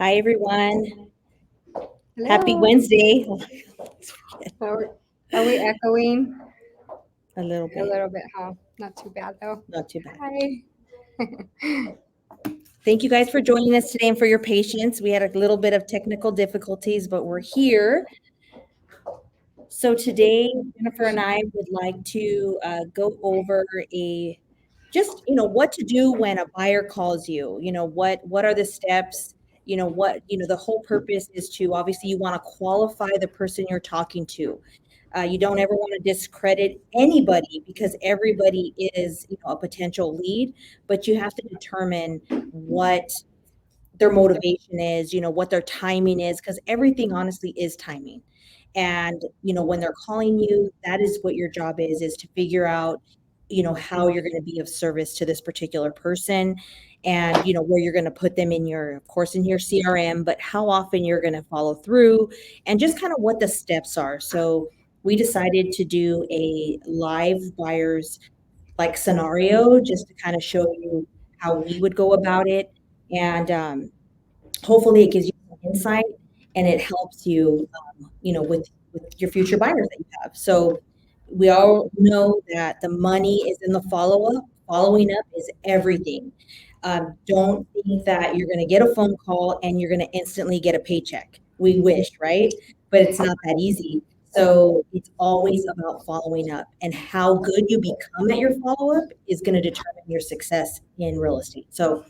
Hi, everyone. Happy Hello. Wednesday. Are we echoing? A little A bit, little bit, huh? Not too bad though. not too bad. Hi. Thank you guys for joining us today and for your patience. We had a little bit of technical difficulties, but we're here. So today, Jennifer and I would like to go over what to do when a buyer calls you. What are the steps? The whole purpose is to obviously you want to qualify the person you're talking to. You don't ever want to discredit anybody because everybody is, a potential lead, but you have to determine what their motivation is, what their timing is, because everything honestly is timing. And, when they're calling you, that is what your job is to figure out, how you're going to be of service to this particular person and, where you're going to put them in of course, in your CRM, but how often you're going to follow through and just kind of what the steps are. So we decided to do a live buyers like scenario just to kind of show you how we would go about it. And hopefully it gives you some insight and it helps you, with your future buyers that you have. So we all know that the money is in the follow up. Following up is everything. Don't think that you're going to get a phone call and you're going to instantly get a paycheck. We wish, right? But it's not that easy. So it's always about following up, and how good you become at your follow up is going to determine your success in real estate. So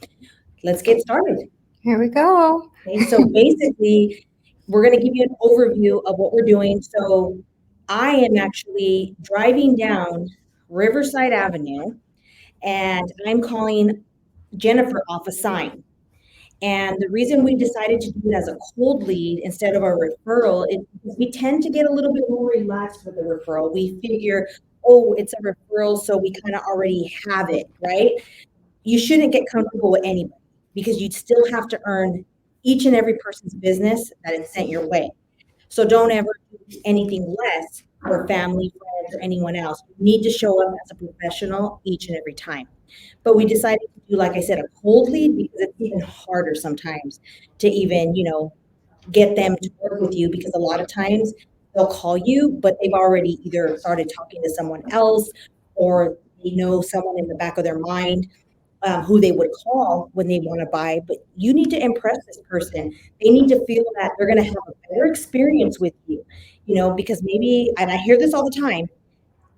let's get started. Here we go. Okay, so basically, we're going to give you an overview of what we're doing. So I am actually driving down Riverside Avenue and I'm calling Jennifer off a sign. And the reason we decided to do it as a cold lead instead of a referral is because we tend to get a little bit more relaxed with the referral. We figure, oh, it's a referral, so we kind of already have it, right? You shouldn't get comfortable with anybody because you'd still have to earn each and every person's business that is sent your way. So don't ever do anything less for family, friends, or anyone else. You need to show up as a professional each and every time. But we decided to do, like I said, a cold lead because it's even harder sometimes to even, get them to work with you because a lot of times they'll call you, but they've already either started talking to someone else or they know someone in the back of their mind who they would call when they want to buy. But you need to impress this person. They need to feel that they're going to have a better experience with you, because maybe, and I hear this all the time,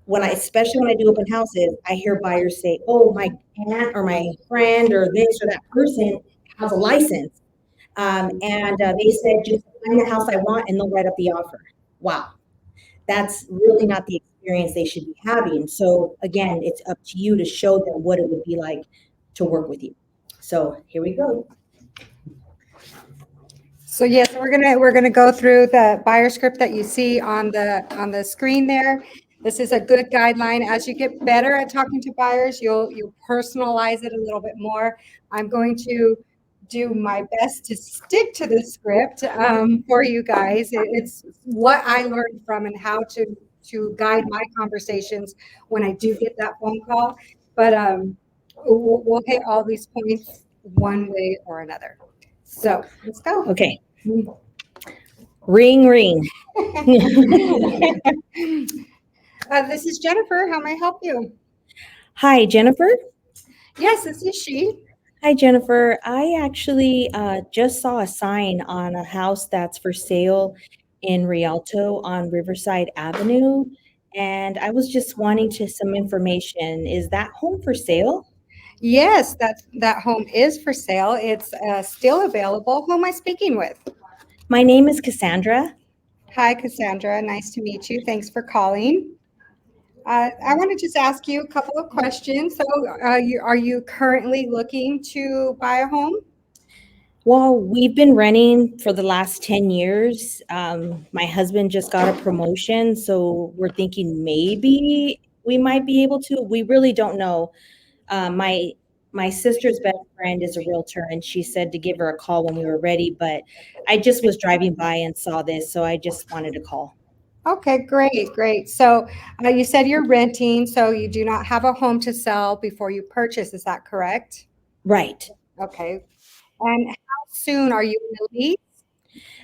especially when I do open houses, I hear buyers say, "Oh, my aunt or my friend or this or that person has a license, and they said just find the house I want, and they'll write up the offer." Wow, that's really not the experience they should be having. So again, it's up to you to show them what it would be like to work with you. So here we go. So yes, we're gonna go through the buyer script that you see on the screen there. This is a good guideline. As you get better at talking to buyers, you'll personalize it a little bit more. I'm going to do my best to stick to the script for you guys. It's what I learned from and how to guide my conversations when I do get that phone call. But we'll hit all these points one way or another. So let's go. Okay. Ring, ring. This is Jennifer. How may I help you? Hi, Jennifer. Yes, this is she. Hi, Jennifer. I actually just saw a sign on a house that's for sale in Rialto on Riverside Avenue, and I was just wanting some information. Is that home for sale? Yes, that home is for sale. It's still available. Who am I speaking with? My name is Cassandra. Hi, Cassandra. Nice to meet you. Thanks for calling. I want to just ask you a couple of questions. So, are you currently looking to buy a home? Well, we've been renting for the last 10 years. My husband just got a promotion, so we're thinking maybe we might be able to. We really don't know. My sister's best friend is a realtor, and she said to give her a call when we were ready, but I just was driving by and saw this, so I just wanted to call. Okay, great, great. So, you said you're renting, so you do not have a home to sell before you purchase. Is that correct? Right. Okay. And how soon are you going to leave?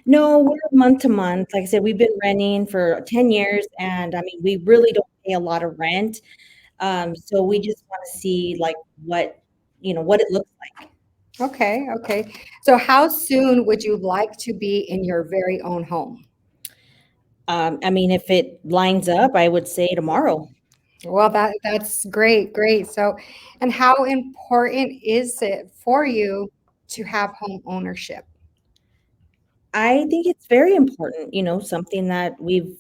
No, we're month to month. Like I said, we've been renting for 10 years, and I mean, we really don't pay a lot of rent. So we just want to see like what, what it looks like. Okay, okay. So how soon would you like to be in your very own home? I mean, if it lines up, I would say tomorrow. Well, that's great, great. So, and how important is it for you to have home ownership? I think it's very important, something that we've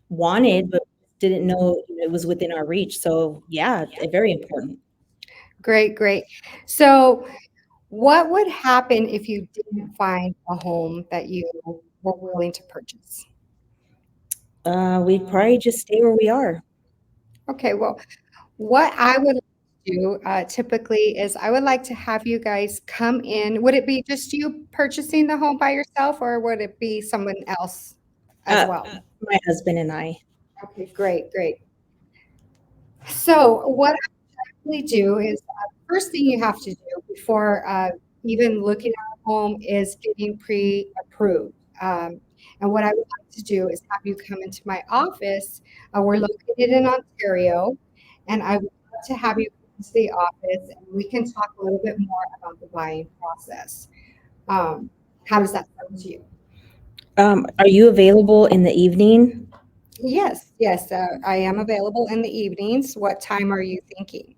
wanted, but didn't know it was within our reach. So yeah, it's very important. Great, great. So, what would happen if you didn't find a home that you were willing to purchase? We'd probably just stay where we are. Okay, well, what I would do typically is I would like to have you guys come in. Would it be just you purchasing the home by yourself, or would it be someone else as Uh, well? my husband and I. Okay, great, great. So, what we do is first thing you have to do before even looking at a home is getting pre-approved. And what I would like to do is have you come into my office. We're located in Ontario, and I would love to have you come to the office and we can talk a little bit more about the buying process. How does that sound to you? Are you available in the evening? Yes, yes, I am available in the evenings. What time are you thinking?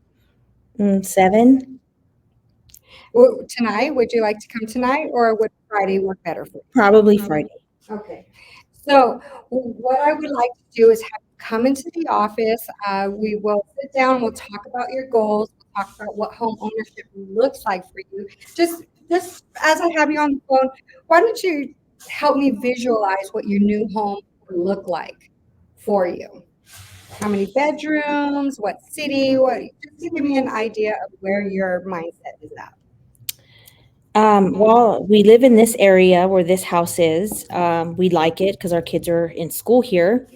7? Tonight, would you like to come tonight, or would Friday work better for Probably Friday. you? Okay. So what I would like to do is have you come into the office. We will sit down. We'll talk about your goals. We'll talk about what home ownership looks like for you. Just as I have you on the phone, why don't you help me visualize what your new home would look like for you? How many bedrooms? What city? What? Just to give me an idea of where your mindset is at. Well, we live in this area where this house is. We like it because our kids are in school here.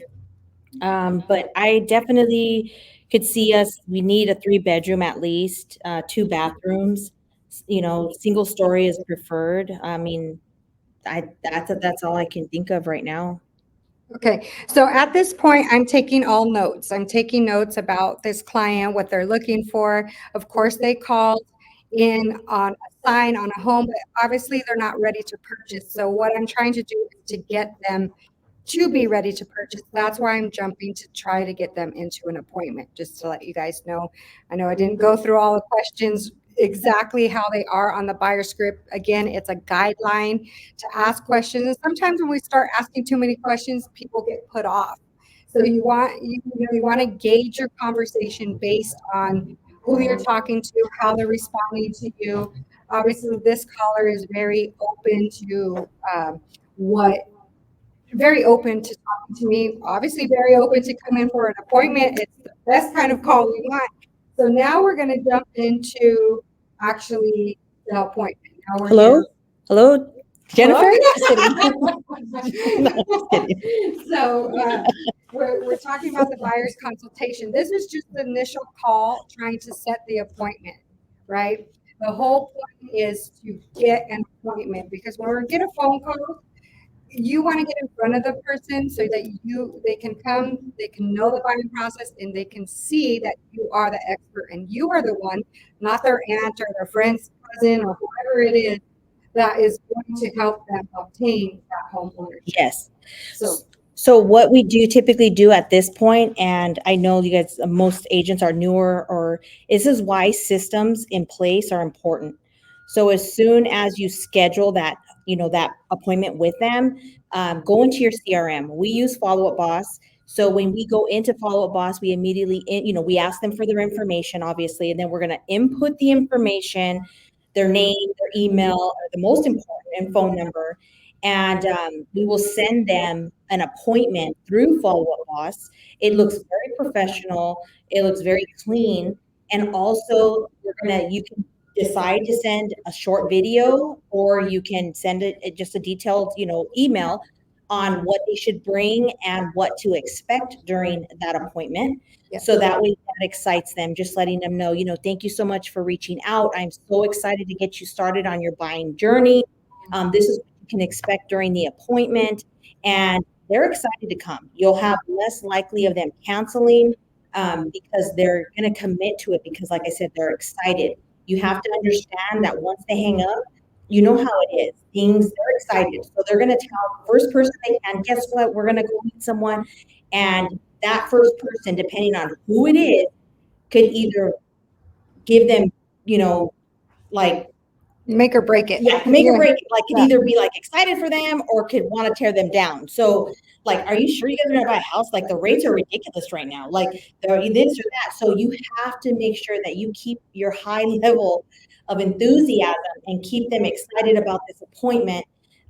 But I definitely could see us. We need a 3 bedroom at least, 2 bathrooms. Single story is preferred. I mean, that's all I can think of right now. Okay, so at this point, I'm taking all notes. I'm taking notes about this client, what they're looking for. Of course, they called in on a sign on a home, but obviously they're not ready to purchase. So what I'm trying to do is to get them to be ready to purchase. That's why I'm jumping to try to get them into an appointment, just to let you guys know. I know I didn't go through all the questions exactly how they are on the buyer script. Again, it's a guideline to ask questions. And sometimes when we start asking too many questions, people get put off. So you want to gauge your conversation based on who you're talking to, how they're responding to you. Obviously, this caller is very open to what very open to talking to me, obviously very open to come in for an appointment. It's the best kind of call we want. So now we're going to jump into actually the appointment. Now we're Hello? here. Hello, Hello? Jennifer? Just kidding. No, just kidding. So we're talking about the buyer's consultation. This is just the initial call trying to set the appointment, right? The whole point is to get an appointment because when we get a phone call, you want to get in front of the person so that they can come, they can know the buying process, and they can see that you are the expert and you are the one, not their aunt or their friend's cousin or whoever it is that is going to help them obtain that home ownership. Yes. So So what we do typically do at this point, and I know you guys, most agents are newer, or this is why systems in place are important. So as soon as you schedule that, that appointment with them, go into your CRM. We use Follow Up Boss. So when we go into Follow Up Boss, we immediately, we ask them for their information, obviously, and then we're going to input the information, their name, their email, the most important, and phone number, and we will send them an appointment through Follow Up Boss. It looks very professional. It looks very clean, and also you can decide to send a short video, or you can send it just a detailed, email on what they should bring and what to expect during that appointment. So that way that excites them, just letting them know, thank you so much for reaching out. I'm so excited to get you started on your buying journey. This is what you can expect during the appointment. And they're excited to come. You'll have less likely of them canceling because they're going to commit to it because, like I said, they're excited. You have to understand that once they hang up, you know how it is. They're excited. So they're going to tell the first person they can, guess what? We're going to go meet someone. And that first person, depending on who it is, could either give them, like, Make or break it. yeah, make or break it. Like, could either be like excited for them or could want to tear them down. So, like, are you sure you guys are gonna buy a house? Like, the rates are ridiculous right now. Like, this or that. So you have to make sure that you keep your high level of enthusiasm and keep them excited about this appointment,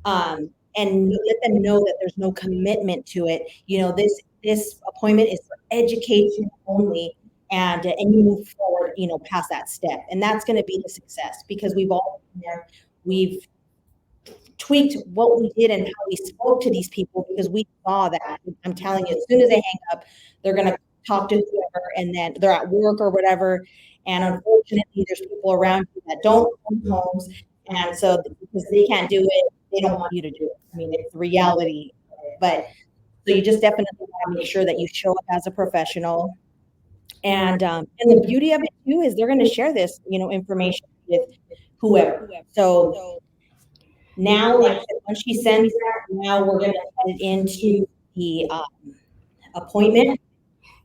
and let them know that there's no commitment to it. This appointment is for education only, and you move forward, past that step, and that's going to be the success because we've all been there. We've tweaked what we did and how we spoke to these people because we saw that. I'm telling you, as soon as they hang up, they're going to talk to whoever, and then they're at work or whatever. And unfortunately, there's people around you that don't own homes, and so because they can't do it, they don't want you to do it. I mean, it's the reality. But so you just definitely want to make sure that you show up as a professional. And the beauty of it too is they're going to share this, information with whoever. So now, like I said, once she sends that, now we're going to head into the appointment.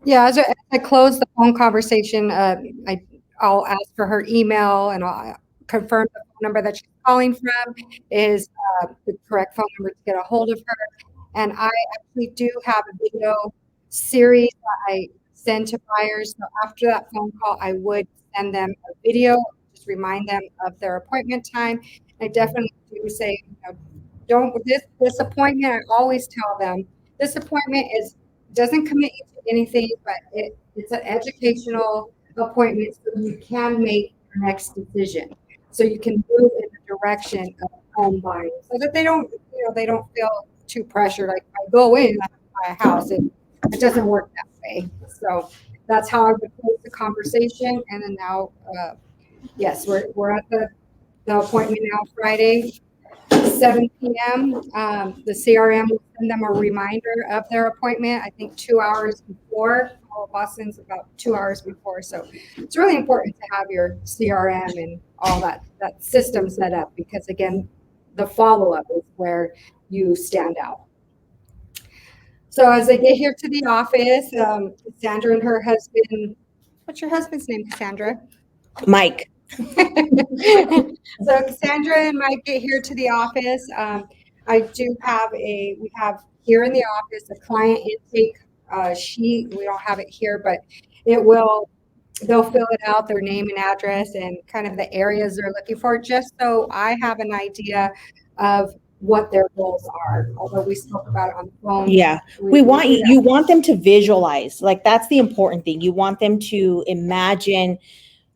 Yeah, as I close the phone conversation, I'll ask for her email and I'll confirm the phone number that she's calling from is the correct phone number to get a hold of her. And I actually do have a video series that I send to buyers. So after that phone call, I would send them a video, just remind them of their appointment time. I definitely do say, don't this appointment. I always tell them this appointment doesn't commit you to anything, but it's an educational appointment so you can make your next decision. So you can move in the direction of home buying so that they don't feel too pressured. Like I go in, I buy a house, and it doesn't work that way. So that's how I would close the conversation. And then now, yes, we're at the appointment now Friday, 7 p.m. The CRM will send them a reminder of their appointment, I think 2 hours before. All Boston's about 2 hours before. So it's really important to have your CRM and all that system set up because, again, the follow-up is where you stand out. So as I get here to the office, Cassandra and her husband, what's your husband's name, Cassandra? Mike. So Cassandra and Mike get here to the office. We have here in the office a client intake sheet. We don't have it here, but they'll fill it out, their name and address and kind of the areas they're looking for, just so I have an idea of what their goals are. Although we spoke about it on the phone. Yeah. You want them to visualize. Like, that's the important thing. You want them to imagine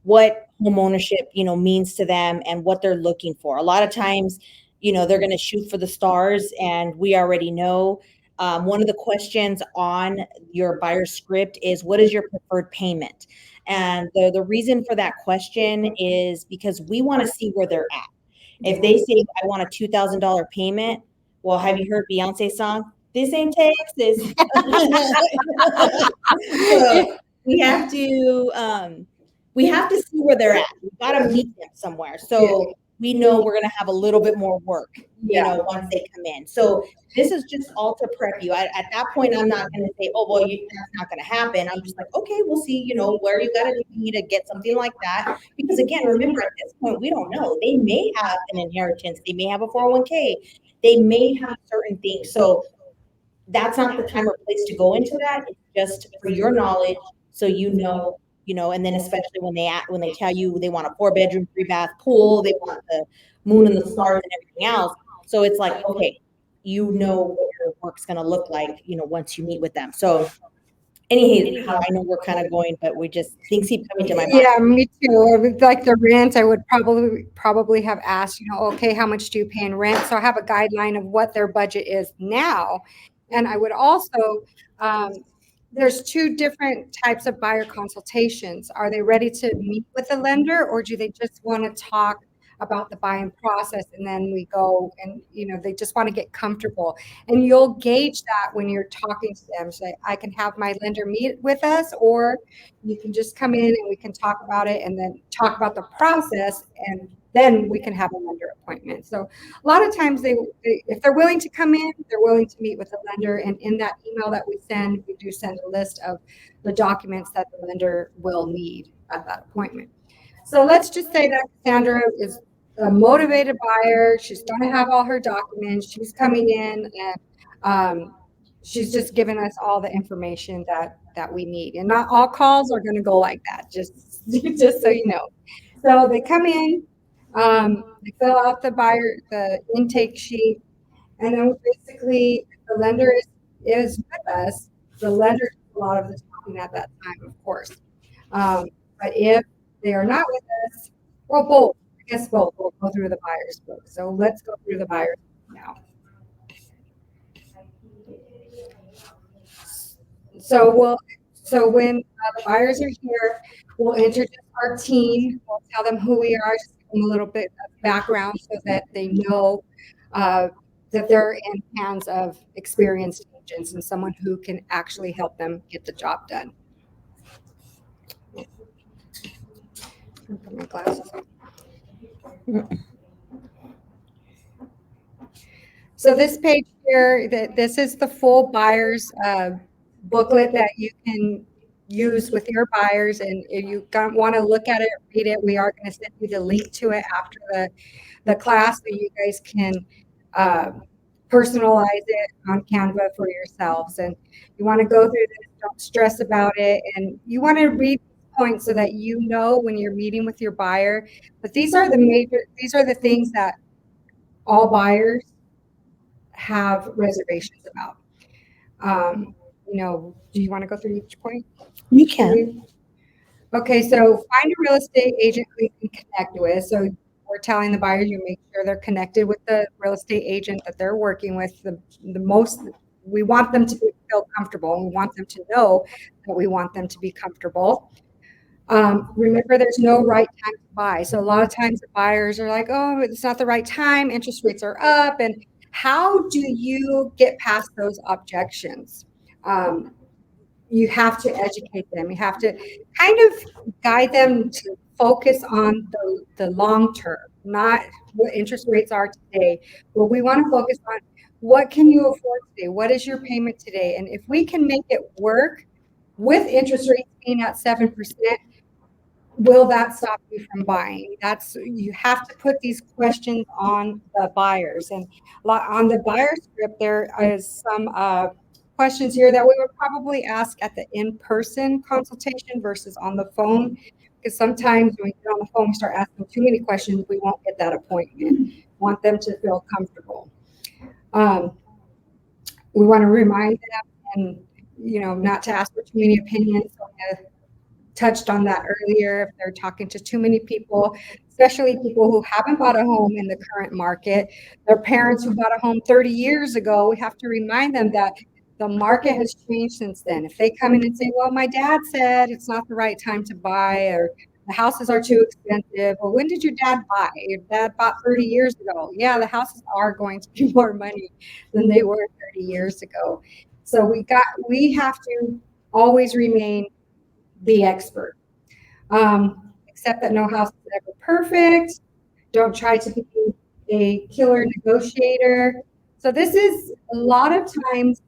what home ownership, means to them and what they're looking for. A lot of times, they're going to shoot for the stars, and we already know. One of the questions on your buyer script is, what is your preferred payment? And the reason for that question is because we want to see where they're at. If they say, I want a $2,000 payment, well, have you heard Beyonce's song? This ain't Texas. So we have to see where they're at. We've got to meet them somewhere. So we know we're going to have a little bit more work, once they come in. So this is just all to prep you. At that point, I'm not going to say, oh, well, that's not going to happen. I'm just like, okay, we'll see, where you got to need to get something like that. Because again, remember, at this point, we don't know. They may have an inheritance. They may have a 401k. They may have certain things. So that's not the time or place to go into that. It's just for your knowledge, so and then especially when they tell you they want a 4-bedroom, 3-bath pool, they want the moon and the stars and everything else. So it's like, okay, what your work's going to look like, once you meet with them. So anyhow, I know we're kind of going, but things keep coming to my mind. Yeah, me too. Like the rent, I would probably have asked, okay, how much do you pay in rent? So I have a guideline of what their budget is now. And I would also, there's 2 different types of buyer consultations. Are they ready to meet with the lender, or do they just want to talk about the buying process, and then we go and they just want to get comfortable. And you'll gauge that when you're talking to them. Say, I can have my lender meet with us, or you can just come in and we can talk about it and then talk about the process, and then we can have a lender appointment. So a lot of times if they're willing to come in, they're willing to meet with the lender. And in that email that we send, we do send a list of the documents that the lender will need at that appointment. So let's just say that Cassandra is a motivated buyer. She's going to have all her documents. She's coming in, and she's just giving us all the information that we need. And not all calls are going to go like that, just so you know. So they come in, they fill out the intake sheet, and then basically the lender is with us. The lender does a lot of the talking at that time, of course. But if they are not with us, well, both. I guess both. We'll go through the buyer's book. So let's go through the buyer's book now. So when the buyers are here, we'll introduce our team. We'll tell them who we are, just give them a little bit of background so that they know that they're in hands of experienced agents and someone who can actually help them get the job done. Put my glasses on. So this page here, this is the full buyer's booklet that you can use with your buyers. And if you want to look at it, read it, we are going to send you the link to it after the class so you guys can personalize it on Canva for yourselves. And you want to go through this, don't stress about it. And you want to read points so that you know when you're meeting with your buyer. But these are the things that all buyers have reservations about. Do you want to go through each point? You can. Okay, so find a real estate agent who you can connect with. So we're telling the buyers you make sure they're connected with the real estate agent that they're working with. We want them to feel comfortable. We want them to know that we want them to be comfortable. Remember, there's no right time to buy. So a lot of times the buyers are like, oh, it's not the right time. Interest rates are up. And how do you get past those objections? You have to educate them. You have to kind of guide them to focus on the long term, not what interest rates are today. But we want to focus on what can you afford today? What is your payment today? And if we can make it work with interest rates being at 7%, will that stop you from buying? You have to put these questions on the buyers. And on the buyer script, there is some questions here that we would probably ask at the in-person consultation versus on the phone. Because sometimes when we get on the phone, we start asking too many questions, we won't get that appointment. We want them to feel comfortable. We want to remind them and, not to ask for too many opinions. So touched on that earlier. If they're talking to too many people, especially people who haven't bought a home in the current market, their parents who bought a home 30 years ago, we have to remind them that the market has changed since then. If they come in and say, well, my dad said it's not the right time to buy, or the houses are too expensive. Well, when did your dad buy? Your dad bought 30 years ago. Yeah, the houses are going to be more money than they were 30 years ago. So we have to always remain the expert. Except that no house is ever perfect. Don't try to be a killer negotiator. So this is a lot of times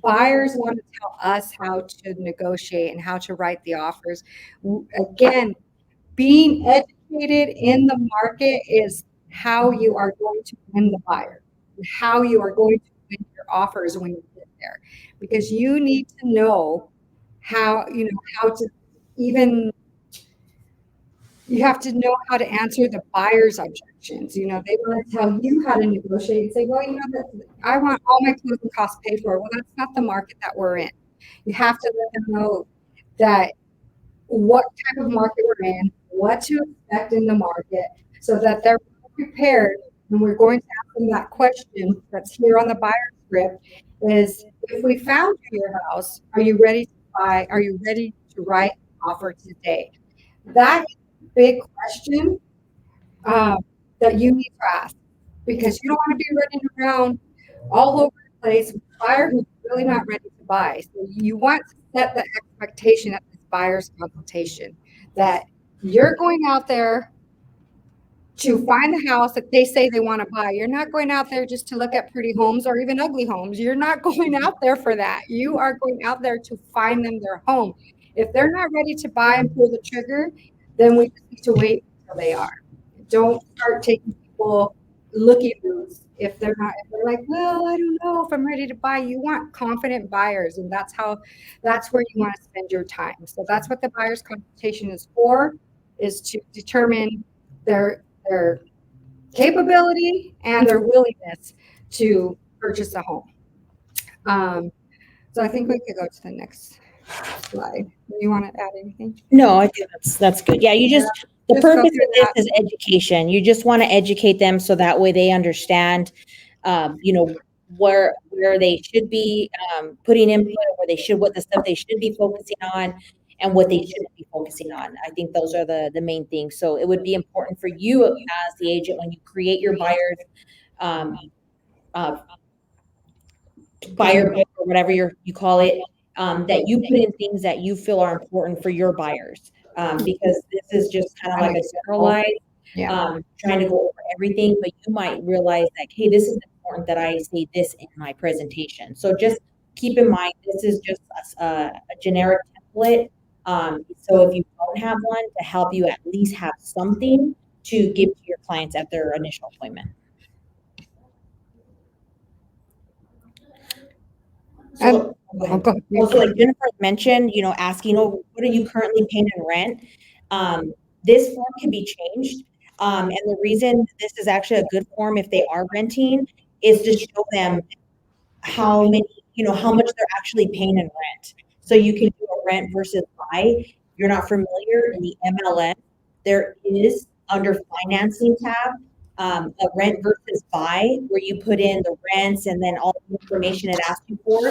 buyers want to tell us how to negotiate and how to write the offers. Again, being educated in the market is how you are going to win the buyer, how you are going to win your offers when you get there, because you need to know how to even, you have to know how to answer the buyer's objections. They want to tell you how to negotiate and say, well, I want all my closing costs paid for. Well, that's not the market that we're in. You have to let them know that what type of market we're in, what to expect in the market, so that they're prepared. And we're going to ask them that question that's here on the buyer script is, if we found your house, are you ready to buy? Are you ready to write an offer today? That is a big question. that you need to ask, because you don't want to be running around all over the place with a buyer who's really not ready to buy. So you want to set the expectation at this buyer's consultation that you're going out there to find the house that they say they want to buy. You're not going out there just to look at pretty homes or even ugly homes. You're not going out there for that. You are going out there to find them their home. If they're not ready to buy and pull the trigger, then we just need to wait until they are. Don't start taking people looking moves if they're not, if they're like, well, I don't know if I'm ready to buy. You want confident buyers, and that's where you want to spend your time. So that's what the buyer's consultation is for, is to determine their capability and their willingness to purchase a home. So I think we could go to the next slide. You want to add anything? No, I think that's good. Yeah, you just the Just go purpose through of this that. is education. You just want to educate them so that way they understand, you know, where they should be putting input, where they should, what the stuff they should be focusing on, and what they shouldn't be focusing on. I think those are the main things. So it would be important for you as the agent when you create your buyers um, uh, buyer book or whatever you call it, that you put in things that you feel are important for your buyers. Because this is just kind of like a generalized, Yeah. trying to go over everything, but you might realize that, hey, this is important that I say this in my presentation. So just keep in mind, this is just a generic template. So if you don't have one, to help you at least have something to give to your clients at their initial appointment. So, also, like Jennifer mentioned, you know, asking, oh, what are you currently paying in rent? This form can be changed. And the reason this is actually a good form if they are renting is to show them how many, you know, how much they're actually paying in rent. So you can do a rent versus buy. If you're not familiar, in the MLS, there is under financing tab, a rent versus buy, where you put in the rents and then all the information it asks you for,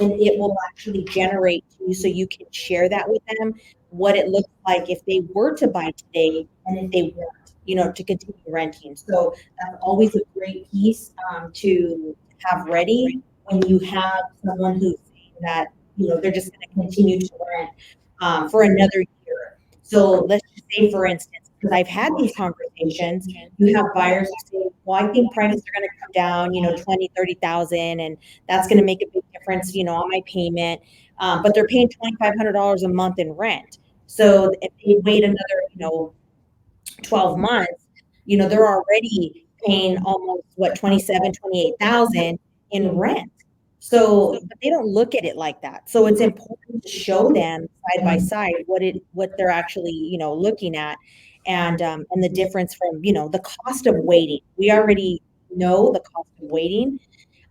and it will actually generate to you so you can share that with them, what it looks like if they were to buy today and if they weren't, you know, to continue renting. So that's always a great piece to have ready when you have someone who's saying that, you know, they're just going to continue to rent for another year. So let's just say, for instance, because I've had these conversations, you have buyers who say, well, I think prices are going to come down, you know, 20, 30,000, and that's going to make a big difference, you know, on my payment. But they're paying $2,500 a month in rent. So if they wait another, you know, 12 months, you know, they're already paying almost what, 27, 28,000 in rent. So, but they don't look at it like that. So it's important to show them side by side what they're actually, you know, looking at, and the difference from, you know, the cost of waiting. We already know the cost of waiting.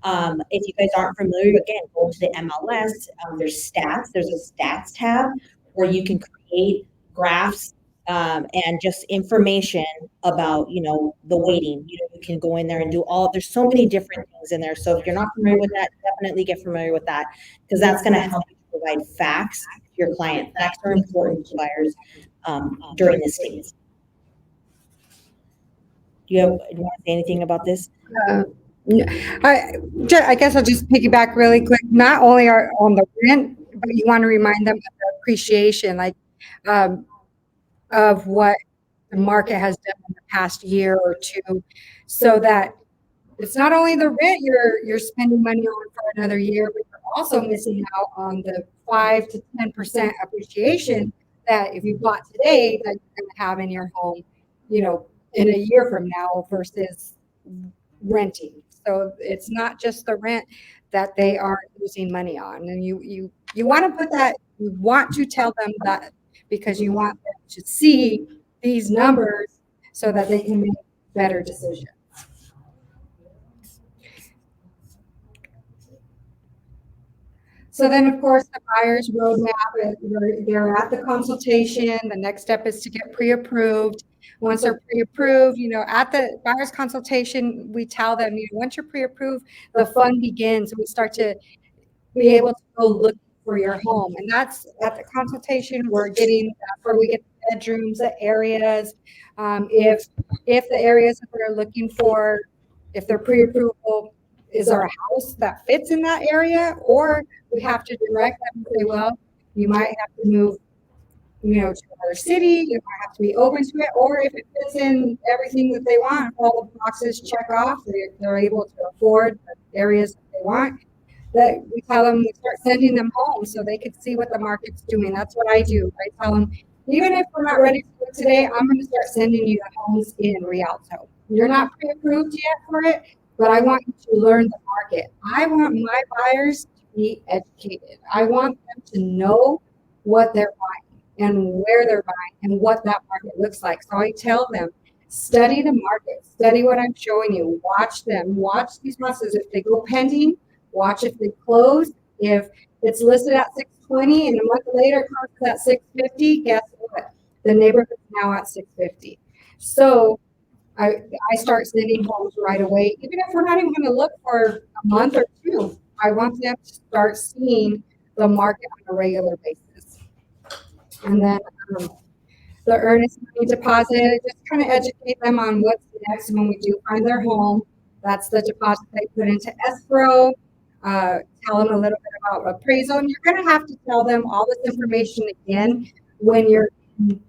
If you guys aren't familiar, again, go to the MLS. There's stats. There's a stats tab where you can create graphs and just information about, you know, the waiting. You know, you can go in there and do all. There's so many different things in there. So if you're not familiar with that, definitely get familiar with that, because that's going to help you provide facts to your client. Facts are important to buyers during this stage. Do you want to say anything about this? I guess I'll just piggyback really quick. Not only are on the rent, but you want to remind them of the appreciation, like of what the market has done in the past year or two, so that it's not only the rent you're spending money on for another year, but you're also missing out on the 5 to 10% appreciation that if you bought today that you're going to have in your home, you know, in a year from now versus renting. So it's not just the rent that they are losing money on, and you want to put that. You want to tell them that because you want them to see these numbers so that they can make better decisions. So then, of course, the buyer's roadmap, they're at the consultation. The next step is to get pre-approved. Once they're pre-approved, you know, at the buyer's consultation, we tell them, you know, once you're pre-approved, the fun begins. We start to be able to go look for your home. And that's at the consultation, that's where we get the bedrooms, the areas, if the areas that they're looking for, if they're pre-approval, is there a house that fits in that area, or we have to direct them and say, well, you might have to move, to another city, you might have to be open to it, or if it fits in everything that they want, all the boxes check off, they're able to afford the areas that they want, that we tell them, we start sending them home so they can see what the market's doing. That's what I do. I tell them, even if we're not ready for it today, I'm going to start sending you the homes in Rialto. You're not pre-approved yet for it, but I want you to learn the market. I want my buyers to be educated. I want them to know what they're buying and where they're buying and what that market looks like. So I tell them, study the market, study what I'm showing you, watch them, watch these houses. If they go pending, watch if they close. If it's listed at 620 and a month later closes at 650, guess what? The neighborhood's now at 650. So I start sending homes right away, even if we're not even going to look for a month or two. I want them to start seeing the market on a regular basis. And then the earnest money deposit, just kind of educate them on what's next when we do find their home. That's the deposit they put into escrow. Tell them a little bit about appraisal. And you're going to have to tell them all this information again when you're in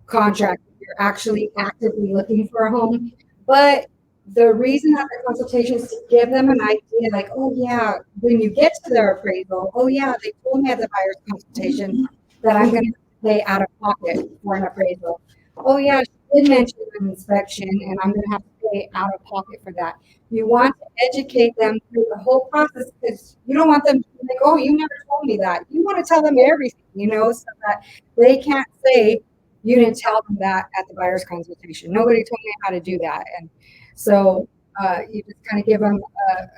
contract, you're actually actively looking for a home. But the reason that the consultation is to give them an idea, like, oh yeah, when you get to their appraisal, oh yeah, they told me at the buyer's consultation that I'm going to pay out of pocket for an appraisal. Oh yeah, she did mention an inspection, and I'm going to have to pay out of pocket for that. You want to educate them through the whole process, because you don't want them to be like, oh, you never told me that. You want to tell them everything, so that they can't say you didn't tell them that at the buyer's consultation. Nobody told me how to do that. And so you just kind of give them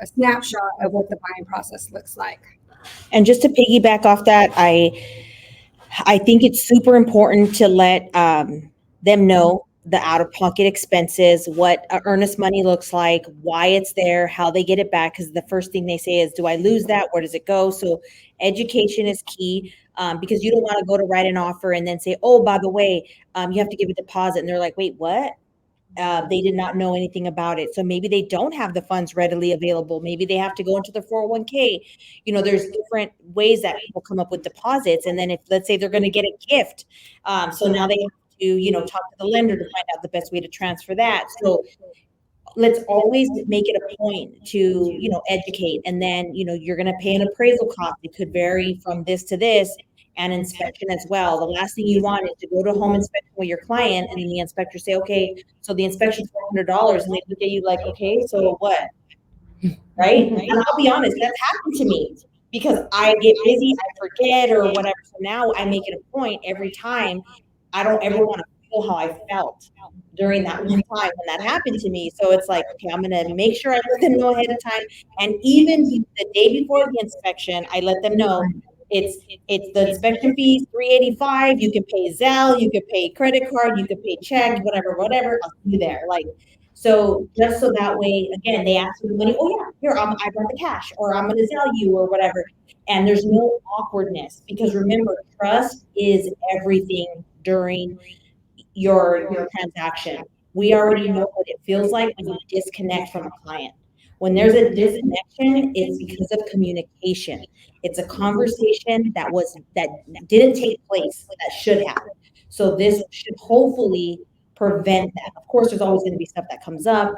a snapshot of what the buying process looks like. And just to piggyback off that, I think it's super important to let them know the out-of-pocket expenses, what earnest money looks like, why it's there, how they get it back. Because the first thing they say is, do I lose that? Where does it go? So education is key, because you don't want to go to write an offer and then say, oh, by the way, you have to give a deposit. And they're like, wait, what? They did not know anything about it. So maybe they don't have the funds readily available. Maybe they have to go into the 401k. There's different ways that people come up with deposits. And then if, let's say, they're going to get a gift, so now they have to, talk to the lender to find out the best way to transfer that. So let's always make it a point to, educate. And then, you're going to pay an appraisal cost. It could vary from this to this, and inspection as well. The last thing you want is to go to a home inspection with your client and then the inspector say, okay, so the inspection's $400, and they look at you like, okay, so what? Right? And I'll be honest, that's happened to me because I get busy, I forget or whatever. So now I make it a point every time. I don't ever want to feel how I felt during that one time when that happened to me. So it's like, okay, I'm going to make sure I let them know ahead of time. And even the day before the inspection, I let them know it's the inspection fees, $385. You can pay Zelle, you can pay credit card, you can pay check, whatever. I'll see you there. So just so that way, again, they ask for the money. Oh yeah, here, I brought the cash, or I'm going to Zelle you, or whatever. And there's no awkwardness, because remember, trust is everything during your transaction. We already know what it feels like when you disconnect from a client. When there's a disconnection, it's because of communication. It's a conversation that didn't take place that should have. So this should hopefully prevent that. Of course, there's always going to be stuff that comes up,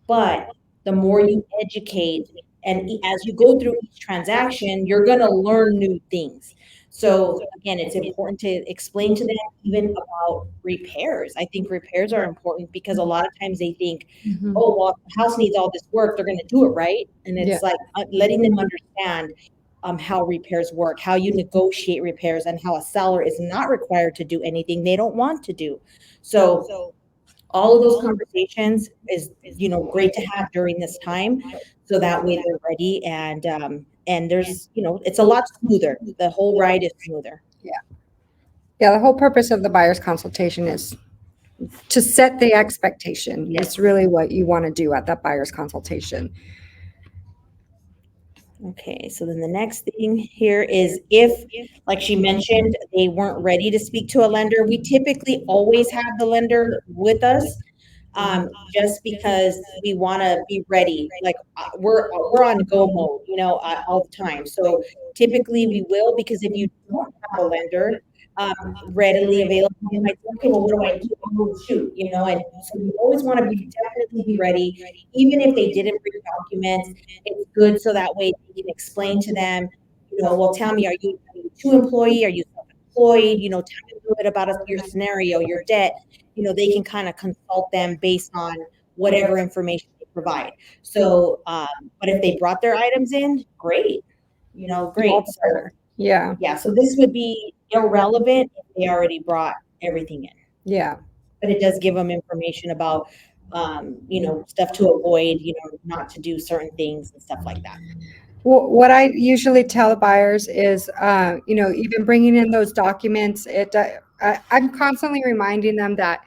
but the more you educate, and as you go through each transaction, you're going to learn new things. So again, it's important to explain to them even about repairs. I think repairs are important because a lot of times they think, oh, well, if the house needs all this work, they're going to do it, right? And it's like letting them understand how repairs work, how you negotiate repairs, and how a seller is not required to do anything they don't want to do. So all of those conversations is, great to have during this time, so that way they're ready, and there's, it's a lot smoother. The whole ride is smoother. Yeah, the whole purpose of the buyer's consultation is to set the expectation. It's really what you want to do at that buyer's consultation. Okay, so then the next thing here is if, like she mentioned, they weren't ready to speak to a lender, we typically always have the lender with us, just because we want to be ready. Like we're on go mode, all the time. So typically we will, because if you don't have a lender readily available, you might say, okay, well, what do I do? Oh, shoot, and so you always want to be definitely be ready, even if they didn't bring documents. It's good so that way you can explain to them, well, tell me, are you two employee? Are you self-employed? Tell me a little bit about your scenario, your debt. They can kind of consult them based on whatever information they provide. So, but if they brought their items in, great, All great. the So, better. Yeah. yeah, so this would be irrelevant if they already brought everything in, Yeah. but it does give them information about, stuff to avoid, not to do certain things and stuff like that. What I usually tell buyers is, even bringing in those documents, I'm constantly reminding them that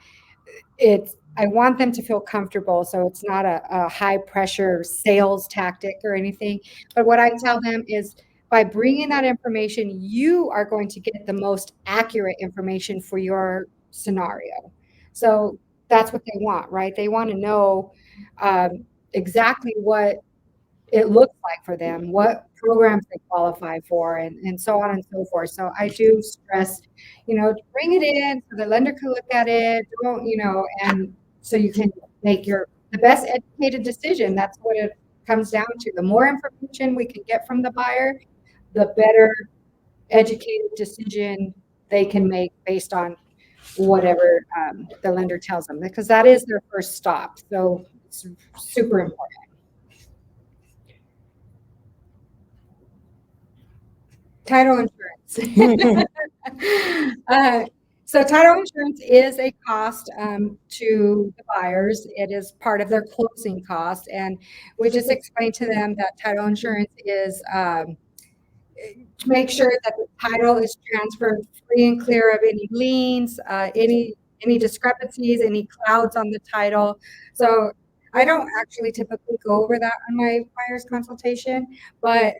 I want them to feel comfortable. So it's not a high pressure sales tactic or anything. But what I tell them is by bringing that information, you are going to get the most accurate information for your scenario. So that's what they want, right? They want to know exactly what it looks like for them, what programs they qualify for, and so on and so forth. So I do stress, to bring it in so the lender can look at it, don't, and so you can make the best educated decision. That's what it comes down to. The more information we can get from the buyer, the better educated decision they can make based on whatever the lender tells them, because that is their first stop. So it's super important. Title insurance. uh, so title insurance is a cost to the buyers. It is part of their closing cost, and we just explained to them that title insurance is to make sure that the title is transferred free and clear of any liens, any discrepancies, any clouds on the title. So I don't actually typically go over that on my buyer's consultation, but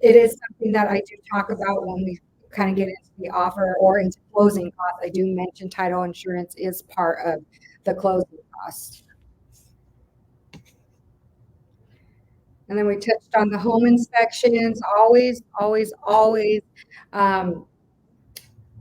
it is something that I do talk about when we kind of get into the offer or into closing costs. I do mention title insurance is part of the closing costs. And then we touched on the home inspections. Always, always, always um,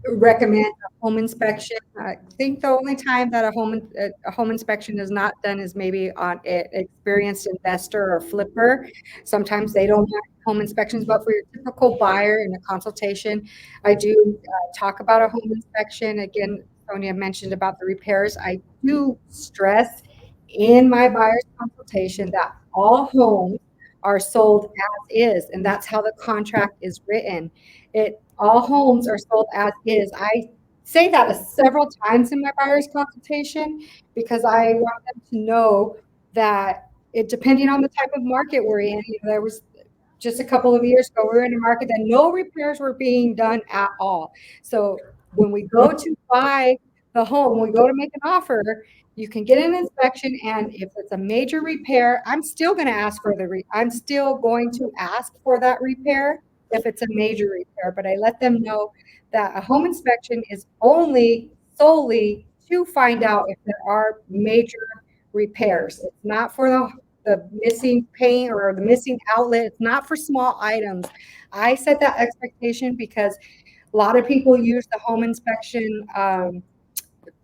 recommend a home inspection. I think the only time that a home inspection is not done is maybe on an experienced investor or flipper. Sometimes they don't want home inspections, but for your typical buyer in a consultation, I do talk about a home inspection. Again, Sonia mentioned about the repairs. I do stress in my buyer's consultation that all homes are sold as is, and that's how the contract is written. All homes are sold as is. I say that several times in my buyer's consultation because I want them to know that depending on the type of market we're in, there was just a couple of years ago, we were in a market that no repairs were being done at all. So when we go to buy the home, we go to make an offer, you can get an inspection, and if it's a major repair, I'm still going to ask for I'm still going to ask for that repair if it's a major repair. But I let them know that a home inspection is only solely to find out if there are major repairs. It's not for the missing paint or the missing outlet. It's not for small items. I set that expectation because a lot of people use the home inspection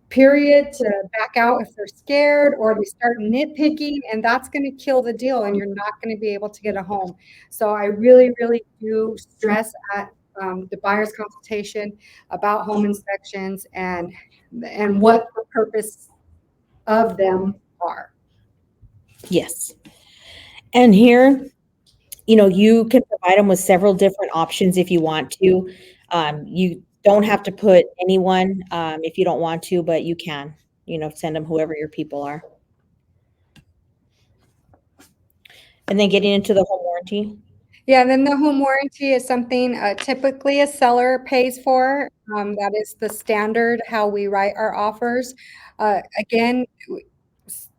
period to back out if they're scared or they start nitpicking, and that's going to kill the deal and you're not going to be able to get a home. So I really, really do stress at the buyer's consultation about home inspections and what the purpose of them are. Yes. And here, you can provide them with several different options if you want to. You don't have to put anyone if you don't want to, but you can, send them whoever your people are. And then getting into the home warranty. Yeah, and then the home warranty is something typically a seller pays for. That is the standard how we write our offers. Again,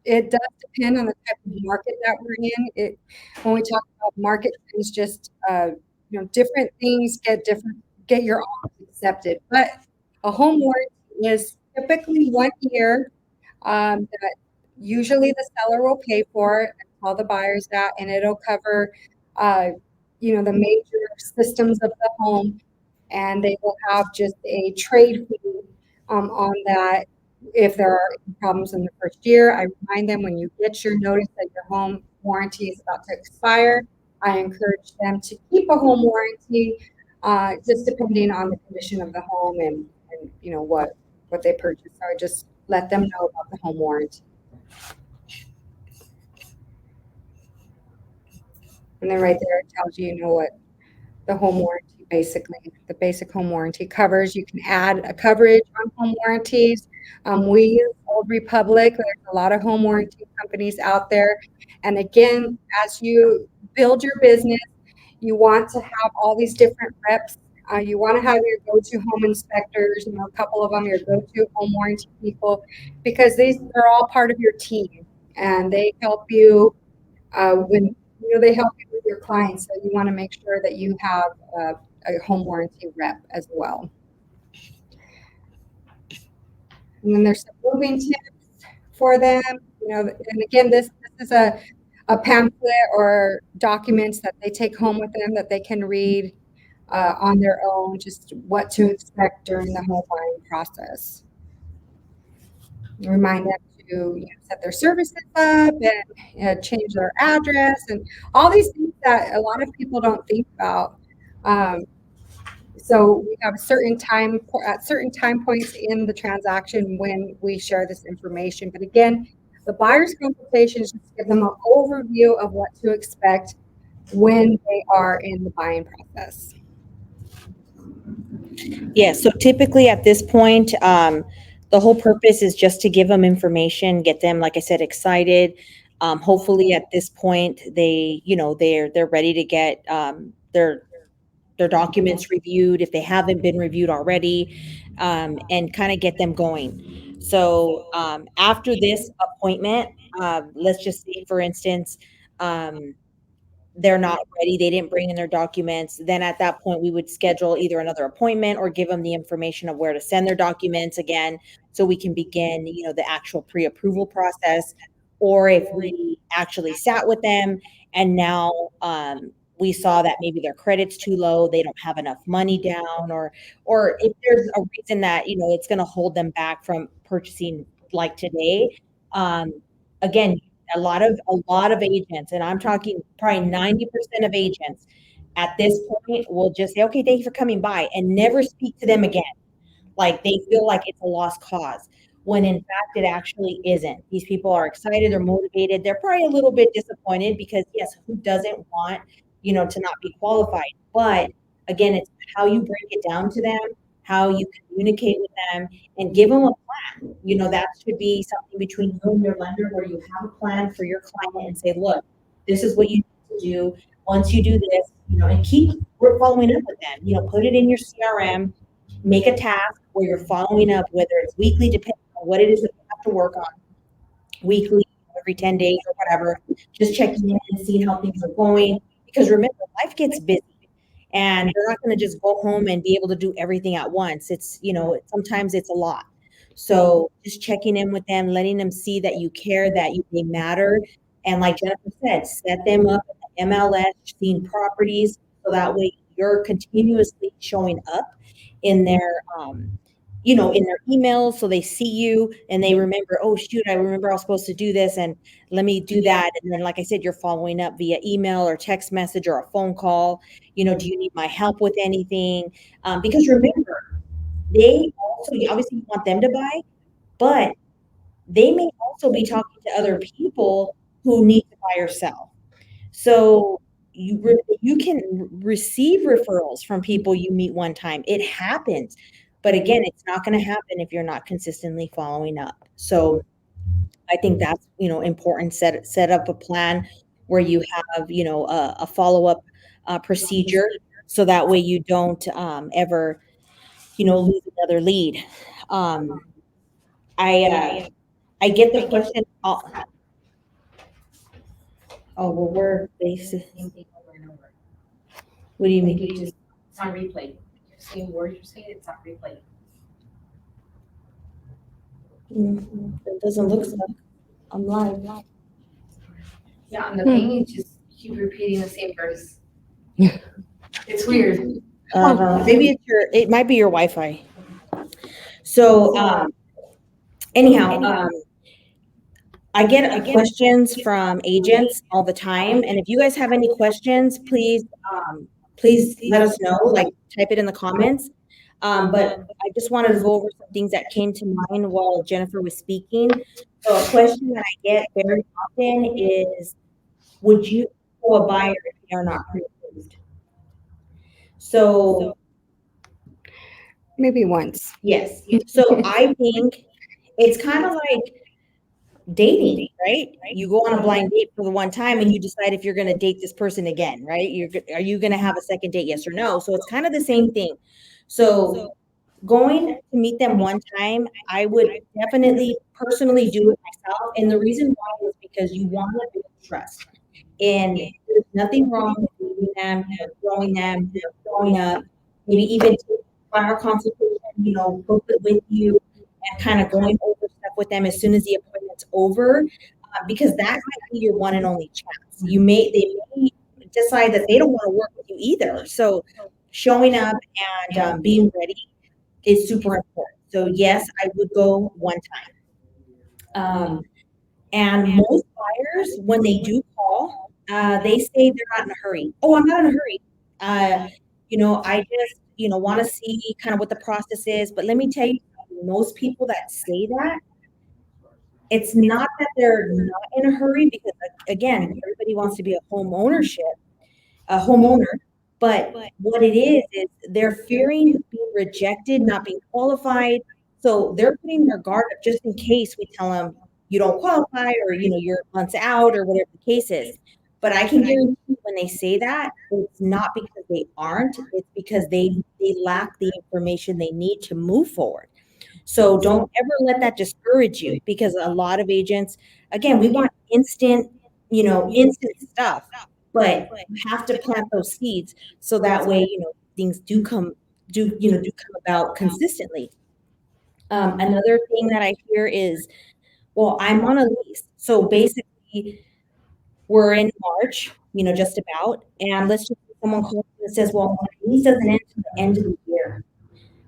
it does depend on the type of market that we're in. When we talk about market trends, just different things get your offer accepted. But a home warranty is typically 1 year that usually the seller will pay for it and tell the buyers that, and it'll cover, uh, the major systems of the home, and they will have just a trade fee on that if there are any problems in the first year. I remind them when you get your notice that your home warranty is about to expire, I encourage them to keep a home warranty, just depending on the condition of the home and what they purchased. So I just let them know about the home warranty. And then right there it tells you, what the home warranty basically, the basic home warranty covers. You can add a coverage on home warranties. We use Old Republic. There's a lot of home warranty companies out there. And again, as you build your business, you want to have all these different reps. You want to have your go-to home inspectors, a couple of them, your go-to home warranty people, because they're all part of your team and they help you when they help you with your clients. So you want to make sure that you have a home warranty rep as well. And then there's some moving tips for them. And again, this is a pamphlet or documents that they take home with them that they can read on their own, just what to expect during the home buying process. Remind them to set their services up and change their address and all these things that a lot of people don't think about. So we have at certain time points in the transaction when we share this information. But again, the buyer's consultation is just to give them an overview of what to expect when they are in the buying process. Yeah, so typically at this point, the whole purpose is just to give them information, get them, like I said, excited. Hopefully at this point they're ready to get their documents reviewed if they haven't been reviewed already, and kind of get them going. So after this appointment, let's just say, for instance, they're not ready, they didn't bring in their documents, then at that point we would schedule either another appointment or give them the information of where to send their documents again, so we can begin the actual pre-approval process. Or if we actually sat with them and now we saw that maybe their credit's too low, they don't have enough money down, or if there's a reason that it's going to hold them back from purchasing like today, um, again, a lot of agents, and I'm talking probably 90% of agents at this point will just say, okay, thank you for coming by, and never speak to them again. Like they feel like it's a lost cause, when in fact it actually isn't. These people are excited, they're motivated, they're probably a little bit disappointed because yes, who doesn't want, to not be qualified? But again, it's how you break it down to them, how you communicate with them, and give them a plan. That should be something between you and your lender where you have a plan for your client and say, look, this is what you need to do. Once you do this, and keep following up with them, put it in your CRM, make a task where you're following up, whether it's weekly, depending on what it is that you have to work on, weekly, every 10 days or whatever, just checking in and seeing how things are going. Because remember, life gets busy and they're not going to just go home and be able to do everything at once. It's, sometimes it's a lot. So just checking in with them, letting them see that you care, that they matter. And like Jennifer said, set them up at the MLS, seeing properties, so that way you're continuously showing up in their in their emails, so they see you and they remember, oh shoot, I remember I was supposed to do this, and let me do that. And then like I said, you're following up via email or text message or a phone call. Do you need my help with anything? Because remember, they also, you obviously want them to buy, but they may also be talking to other people who need to buy or sell. So you can receive referrals from people you meet one time. It happens. But again, it's not going to happen if you're not consistently following up. So I think that's, important. Set up a plan where you have, a follow-up procedure, so that way you don't ever, lose another lead. Um, I get the question. Oh, well, we're basic. Same thing over and over. What do you Like mean? you just, it's on replay. You're saying words you're saying, it's on replay. It doesn't look like I'm live. Yeah, on the thing, you just keep repeating the same verse. It's weird. Maybe it might be your Wi-Fi. So, anyhow, I get questions from agents all the time, and if you guys have any questions, please let us know. Like, type it in the comments. But I just wanted to go over some things that came to mind while Jennifer was speaking. So, a question that I get very often is, would you show a buyer if they are not pre-approved? So, Maybe once. yes. So I think it's kind of like dating, right? You go on a blind date for the one time and you decide if you're going to date this person again, right? Are you going to have a second date, yes or no? So it's kind of the same thing. So going to meet them one time, I would definitely personally do it myself. And the reason why is because you want to build trust. And there's nothing wrong with meeting them, throwing them, showing up, maybe even by our consultation, book it with you and kind of going over stuff with them as soon as the appointment's over, because that might be your one and only chance. They may decide that they don't want to work with you either. So showing up and being ready is super important. So yes, I would go one time. And most buyers, when they do call, they say they're not in a hurry. Oh, I'm not in a hurry. I just, want to see kind of what the process is. But let me tell you, most people that say that, it's not that they're not in a hurry because, again, everybody wants to be a homeowner. But what it is they're fearing being rejected, not being qualified. So they're putting their guard up just in case we tell them you don't qualify or, you're months out or whatever the case is. But I can guarantee you when they say that, it's not because they aren't, it's because they lack the information they need to move forward. So don't ever let that discourage you because a lot of agents, again, we want instant stuff, but you have to plant those seeds so that way, things do come about consistently. Another thing that I hear is, well, I'm on a lease. So basically, we're in March, just about, and let's just say someone calls and says, well, my lease doesn't end until the end of the year,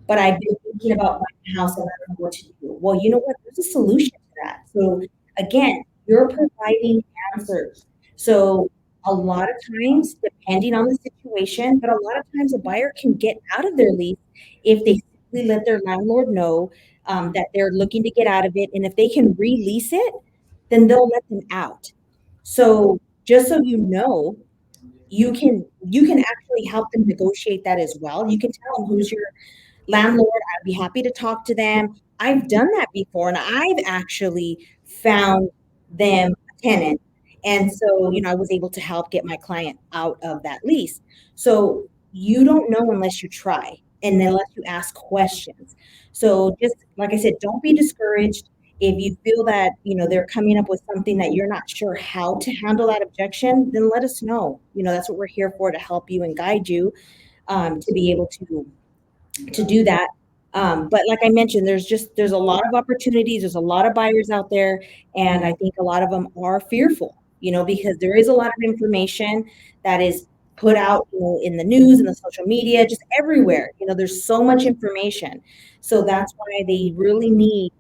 but I've been thinking about buying a house and I don't know what to do. Well, you know what? There's a solution to that. So again, you're providing answers. So a lot of times, depending on the situation, but a lot of times a buyer can get out of their lease if they simply let their landlord know that they're looking to get out of it. And if they can release it, then they'll let them out. So just so you can actually help them negotiate that as well. You can tell them who's your landlord. I'd be happy to talk to them. I've done that before, and I've actually found them a tenant. And so, I was able to help get my client out of that lease. So you don't know unless you try and unless you ask questions. So just like I said, don't be discouraged. If you feel that, they're coming up with something that you're not sure how to handle that objection, then let us know. That's what we're here for, to help you and guide you to be able to do that. But like I mentioned, there's a lot of opportunities. There's a lot of buyers out there, and I think a lot of them are fearful, because there is a lot of information that is put out, in the news and the social media, just everywhere. There's so much information, so that's why they really need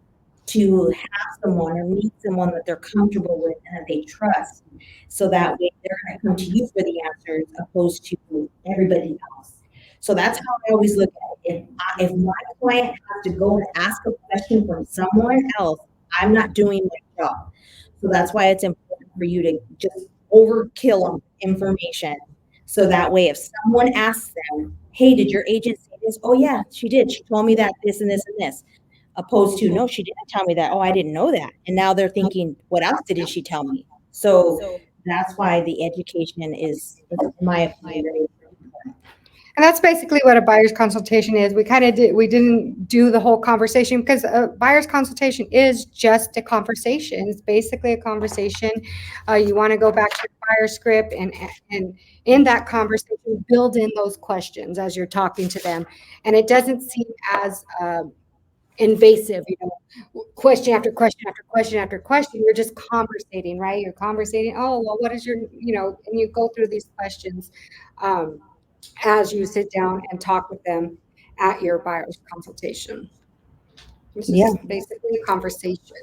to have someone or meet someone that they're comfortable with and that they trust, so that way they're going to come to you for the answers opposed to everybody else. So that's how I always look at it. If my client has to go and ask a question from someone else, I'm not doing my job. So that's why it's important for you to just overkill on information. So that way, if someone asks them, hey, did your agent say this? Oh, yeah, she did. She told me that this and this and this. Opposed to, no, she didn't tell me that. Oh, I didn't know that. And now they're thinking, what else did she tell me? So that's why the education is in my opinion, very important. And that's basically what a buyer's consultation is. We didn't do the whole conversation because a buyer's consultation is just a conversation. It's basically a conversation. You want to go back to the buyer script and in that conversation, build in those questions as you're talking to them. And it doesn't seem as invasive, question after question after question after question. You're just conversating, right? You're conversating. Oh, well, what is your, and you go through these questions. As you sit down and talk with them at your buyer's consultation. This is basically a conversation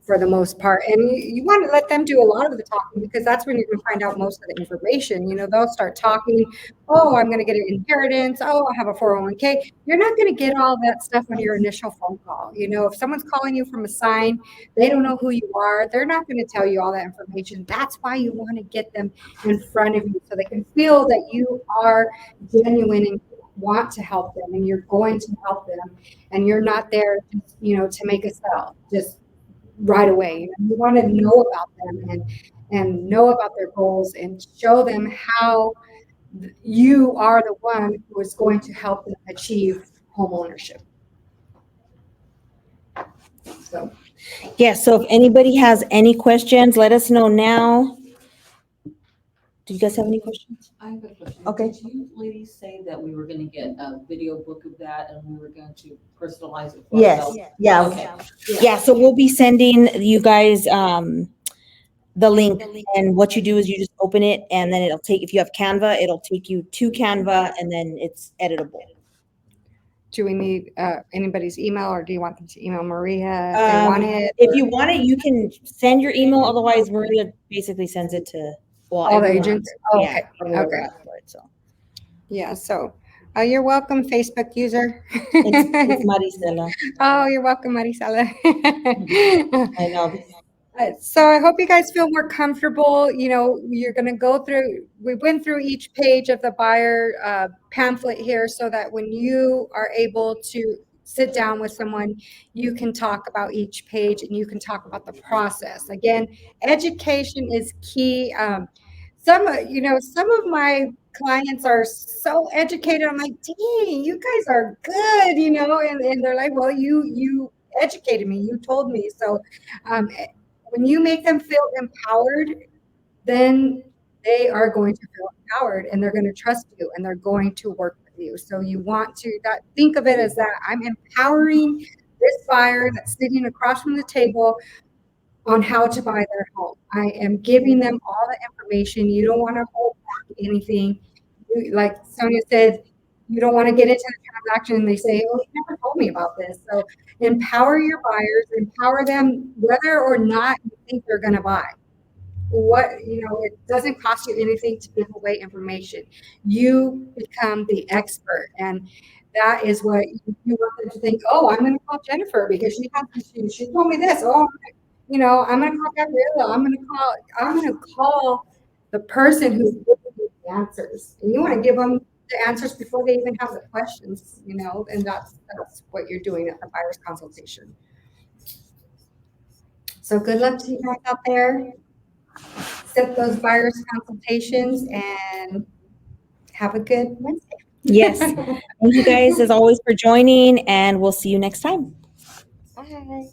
for the most part. And you want to let them do a lot of the talking because that's when you're going to find out most of the information. They'll start talking, oh, I'm going to get an inheritance. Oh, I have a 401k. You're not going to get all that stuff on your initial phone call. If someone's calling you from a sign, they don't know who you are. They're not going to tell you all that information. That's why you want to get them in front of you so they can feel that you are genuine and want to help them and you're going to help them and you're not there to make a sell just right away. You want to know about them and know about their goals and show them how you are the one who is going to help them achieve home ownership. So if anybody has any questions, let us know now. Do you guys have any questions? I have a question. Okay. Did you ladies say that we were going to get a video book of that and we were going to personalize it for ourselves? Yeah. Okay. Yeah, so we'll be sending you guys the link, and what you do is you just open it, and then if you have Canva, it'll take you to Canva, and then it's editable. do we need anybody's email, or do you want them to email Maria if they want it? If you want it, you can send your email. Otherwise, Maria basically sends it to all the agents. Oh, yeah, okay. So Yeah. So you're welcome, Facebook user. it's Maricela. Oh, you're welcome, Maricela. I know. So I hope you guys feel more comfortable. You're going to go through, we went through each page of the buyer pamphlet here so that when you are able to sit down with someone, you can talk about each page and you can talk about the process. Again, education is key. Some of my clients are so educated. I'm like, dang, you guys are good, and they're like, well, you educated me. You told me. So, when you make them feel empowered, then they are going to feel empowered and they're going to trust you and they're going to work with you. So you want to think of it as that I'm empowering this buyer that's sitting across from the table on how to buy their home. I am giving them all the information. You don't want to hold back anything. Like Sonia said, you don't want to get into the transaction and they say, oh, you never told me about this. So empower your buyers, empower them whether or not you think they're going to buy. It doesn't cost you anything to give away information. You become the expert. And that is what you want them to think, oh, I'm going to call Jennifer because she told me this. Oh, I'm going to call Gabriela. I'm going to call the person who's giving you the answers. And you want to give them the answers before they even have the questions, and that's what you're doing at the buyer's consultation. So good luck to you guys out there. Set those buyer's consultations and have a good Wednesday. Yes. Thank you guys as always for joining, and we'll see you next time. Bye.